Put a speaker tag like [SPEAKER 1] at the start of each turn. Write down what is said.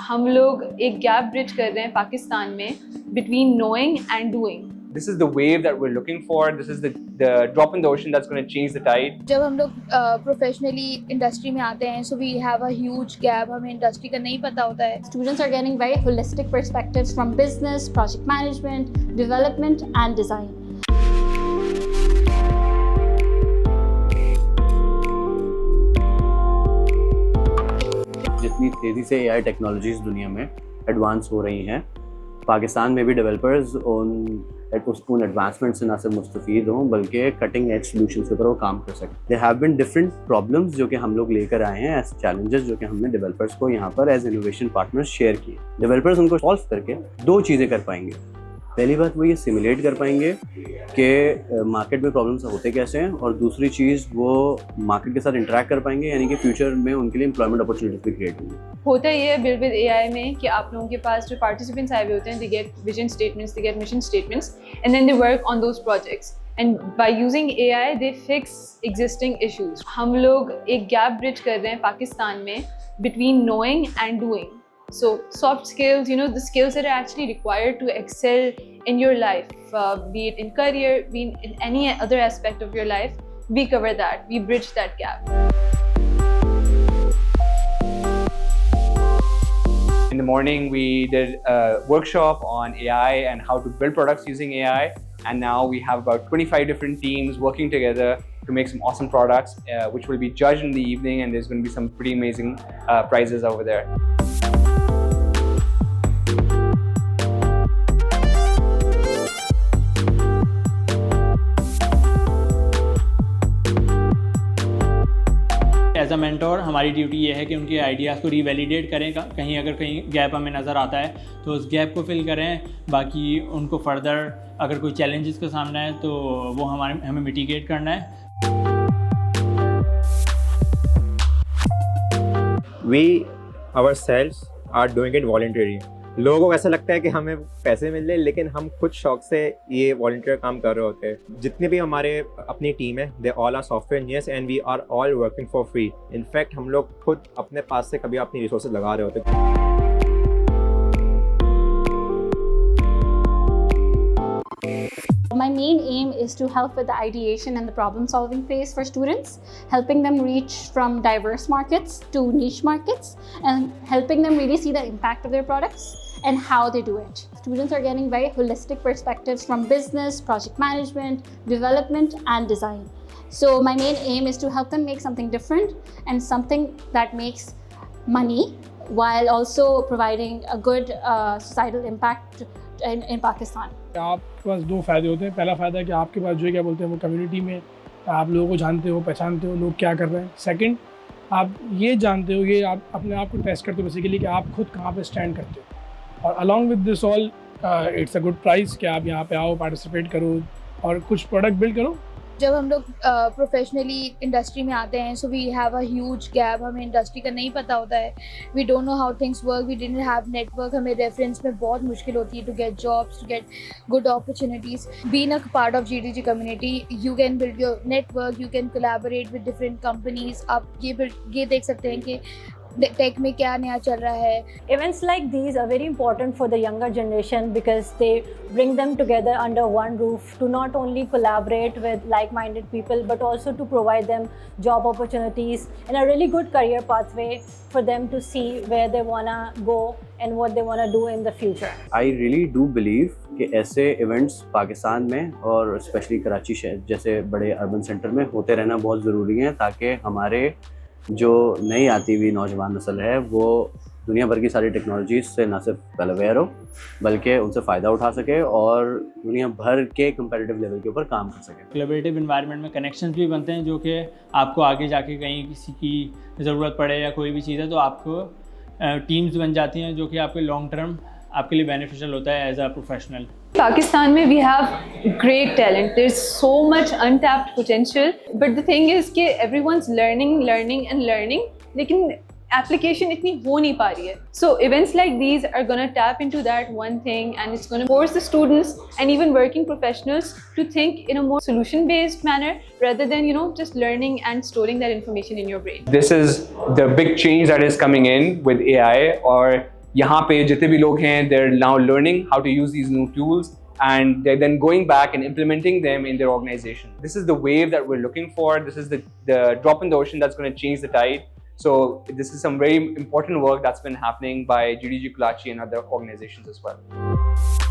[SPEAKER 1] हम लोग एक गैप ब्रिज कर रहे हैं पाकिस्तान में between knowing and doing.
[SPEAKER 2] This is the wave that we're looking for. This is the drop in the ocean that's going to change the tide.
[SPEAKER 3] जब हम लोग प्रोफेशनली इंडस्ट्री में आते हैं, so we have a huge gap. हमें industry का नहीं पता होता है.
[SPEAKER 4] Students are getting very holistic perspectives from business, project management, development and design.
[SPEAKER 5] जितनी तेज़ी से AI टेक्नोलॉजीज़ दुनिया में एडवांस हो रही हैं, पाकिस्तान में भी डेवलपर्स उन एडवांसमेंट से ना सिर्फ मुस्तफ़ीद हों बल्कि कटिंग एज सॉल्यूशंस के ऊपर वो काम कर सकें. They have been different problems जो कि हम लोग लेकर आए हैं एज चैलेंजेस जो कि हमने डेवलपर्स को यहाँ पर एज इनोवेशन पार्टनर्स शेयर किए. डेवलपर्स उनको सॉल्व करके दो चीज़ें कर पाएंगे. पहली बात वो ये सिमुलेट कर पाएंगे कि मार्केट में प्रॉब्लम्स होते कैसे हैं, और दूसरी चीज़ वो मार्केट के साथ इंटरेक्ट कर पाएंगे, यानी कि फ्यूचर में उनके लिए एम्प्लॉयमेंट अपॉर्चुनिटीज भी क्रिएट होंगी.
[SPEAKER 1] होता ये है बिल्ड विद एआई में कि आप लोगों के पास जो पार्टिसिपेंट्स आए हुए होते हैं, they get vision statements, they get mission statements and then they work on those projects and by using AI they fix existing issues. हम लोग एक गैप ब्रिज कर रहे हैं पाकिस्तान में between knowing and doing. So soft skills, the skills that are actually required to excel in your life, be it in career, be it in any other aspect of your life, we cover that, we bridge that gap.
[SPEAKER 2] In the morning, we did a workshop on AI and how to build products using AI. And now we have about 25 different teams working together to make some awesome products, which will be judged in the evening. And there's going to be some pretty amazing prizes over there.
[SPEAKER 6] As a mentor हमारी duty ये है कि उनके ideas को रीवैलिडेट करें. कहीं अगर कहीं गैप हमें नज़र आता है तो उस गैप को फिल करें. बाकी उनको फर्दर अगर कोई चैलेंजेस का सामना है तो वो हमें मिटिगेट करना है.
[SPEAKER 7] We ourselves are doing it voluntarily. लोगों को ऐसा लगता है कि हमें पैसे मिल रहे, लेकिन हम खुद शौक से ये वॉलंटियर काम कर रहे होते हैं. जितने भी हमारे अपनी टीम है, they all are software engineers and we are all working for free. In fact हम लोग खुद अपने पास से कभी अपनी रिसोर्सेज लगा रहे होते हैं.
[SPEAKER 4] My main aim is to help with the ideation and the problem solving phase for students, helping them reach from diverse markets to niche markets and helping them really see the impact of their products and how they do it. Students are getting very holistic perspectives from business, project management, development and design. So my main aim is to help them make something different and something that makes money while also providing a good societal impact in Pakistan.
[SPEAKER 8] आपके पास दो फ़ायदे होते हैं. पहला फ़ायदा है कि आपके पास जो है क्या बोलते हैं वो कम्युनिटी में आप लोगों को जानते हो, पहचानते हो लोग क्या कर रहे हैं. सेकंड, आप ये जानते हो, ये आप अपने आप को टेस्ट करते हो बेसिकली कि आप खुद कहाँ पे स्टैंड करते हो. और along with this all it's a good price कि आप यहाँ पे आओ, पार्टिसिपेट करो और कुछ प्रोडक्ट बिल्ड करो.
[SPEAKER 3] जब हम लोग प्रोफेशनली इंडस्ट्री में आते हैं, so we have a huge gap. हमें इंडस्ट्री का नहीं पता होता है. We don't know how things work, we didn't have network. हमें रेफरेंस में बहुत मुश्किल होती है to get jobs, to get good opportunities. Being a part of GDG community, you can build your network, you can collaborate with different companies. आप ये देख सकते हैं कि टेक में क्या नया चल रहा है.
[SPEAKER 9] Events like these are very important for the younger generation because they bring them together under one roof to not only collaborate with like-minded people but also to provide them job opportunities and a really good career pathway for them to see where they wanna go and what they wanna do in the future.
[SPEAKER 5] I really do believe कि ऐसे events Pakistan में और specially Karachi शहर जैसे बड़े urban centre में होते रहना बहुत ज़रूरी है, ताकि हमारे जो नई आती हुई नौजवान नस्ल है वो दुनिया भर की सारी टेक्नोलॉजीज से ना सिर्फ वेल अवेयर हो बल्कि उनसे फ़ायदा उठा सके और दुनिया भर के कंपैरेटिव लेवल के ऊपर काम कर सके.
[SPEAKER 6] कोलैबोरेटिव एनवायरनमेंट में कनेक्शंस भी बनते हैं जो कि आपको आगे जाके कहीं किसी की ज़रूरत पड़े या कोई भी चीज़ है तो आपको टीम्स बन जाती हैं जो कि आपके लॉन्ग टर्म आपके लिए बेनिफिशियल होता है एज अ प्रोफेशनल.
[SPEAKER 1] Pakistan में we have great talent. There's so much untapped potential. But the thing is कि everyone's learning and learning. लेकिन application इतनी हो नहीं पा रही है. So events like these are gonna tap into that one thing and it's gonna force the students and even working professionals to think in a more solution-based manner rather than just learning and storing that information in your brain.
[SPEAKER 2] This is the big change that is coming in with AI, or यहाँ पे जितने भी लोग हैं, they're now learning how to use these new tools, and they're then going back and implementing them in their organization. This is the wave that we're looking for. This is the drop in the ocean that's going to change the tide. So this is some very important work that's been happening by GDG Kulachi and other organizations as well.